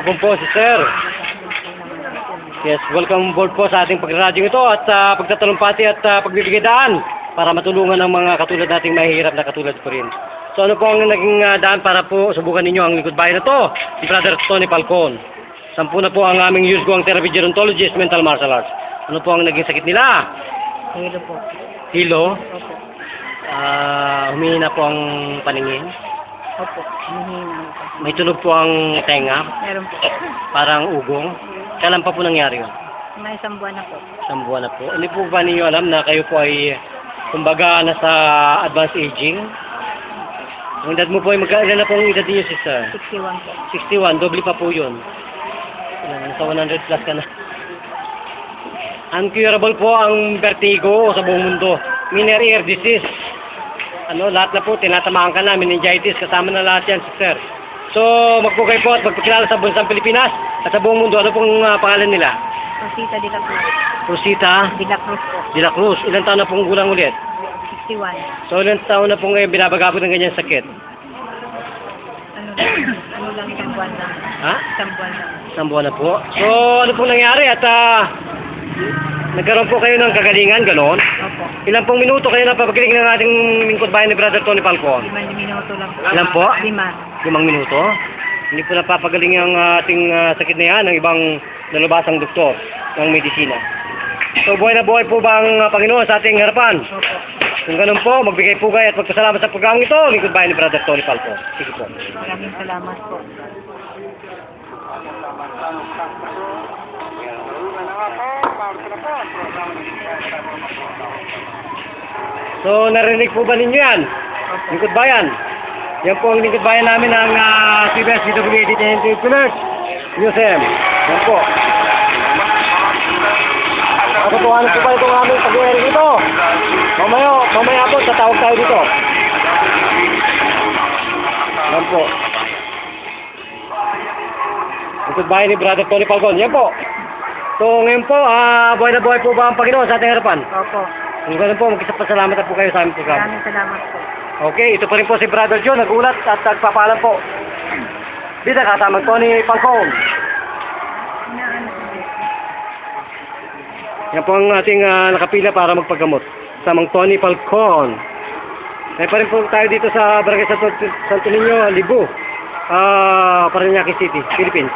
hapon po, Sir. Yes, welcome board po sa ating pagradyong ito at pagtatalumpati at pagbibigay daan para matulungan ang mga katulad nating mahihirap na katulad po rin. So ano po ang naging daan para po subukan ninyo ang lingkod bayan na to? Si Brother Tony Falcon. 10 na po ang aming Yusguang Therapy Gerontologist Mental Martial Arts. Ano po ang naging sakit nila? Hilo po. Hilo? Opo. Humihina po ang paningin. Opo. Humihina po. May tunog po ang tenga. Meron po. Parang ugong. Kailan pa po nangyari yun? May isang buwan na po. Isang buwan na po. Hindi po ba ninyo alam na kayo po ay kumbaga nasa advanced aging? Ang edad mo po ay ilan na po ang edad niyo, sister? 61 po. 61, doble pa po yun. Nasa 100 plus ka na. Uncurable po ang vertigo sa buong mundo. Minor ear disease. Lahat na po, tinatamaan ka na, meningitis, kasama na lahat yan, sister. So, magpugay po at magpakilala sa bansang Pilipinas at sa buong mundo. Ano pong pangalan nila? Rosita de la Cruz. Rosita De la Cruz po. de la Cruz. Ilang taon na pong gulang ulit? 61. So, ilang taon na pong binabagabot ng ganyan sakit? Ano lang, isang buwan lang. Ha? Isang buwan lang. Isang buwan na po. So, ano pong nangyari at nagkaroon po kayo ng kagalingan, gano'n? Opo. Ilang pong minuto kayo na papagaling ng ating lingkod bayan ni Brother Tony Falcon? 5 minuto lang po. Ilan po? 5. 5 minuto? Hindi po napapagaling ang ating sakit na yan ng ibang nalabasang doktor ng medisina. So, buhay na buhay po ba ang Panginoon sa ating harapan? Opo. Kung ganun po, magbigay pugay at magpasalamat sa pagkaang ito, lingkod bayan ni Brother Tony Falcon. Sige po. Maraming salamat po. So, narinig po ba ninyo yan? Lingkod bayan. Yan po ang lingkod bayan namin ng CBS CWA Detention Clinic Museum. Yan po. Katotohanan po ba itong aming pag-iari dito? Mamaya po, tatawag tayo dito. Yan po. Lingkod bayan ni Brother Tony Falcon. Yan po. So, ngayon po, buhay na buhay po ba ang Panginoon sa ating harapan? Opo. Kung gano'n po, magkasapasalamat na po kayo sa aming program. Maraming salamat po. Okay, ito pa rin po si Brother John, nagulat at nagpapaalam po. Dito kasama Tony Falcon. Yan po ang ating nakapila para magpagamot. Samang Tony Falcon. May pa rin po tayo dito sa Barangay Santo Niño, Libu, Parañaque City, Philippines.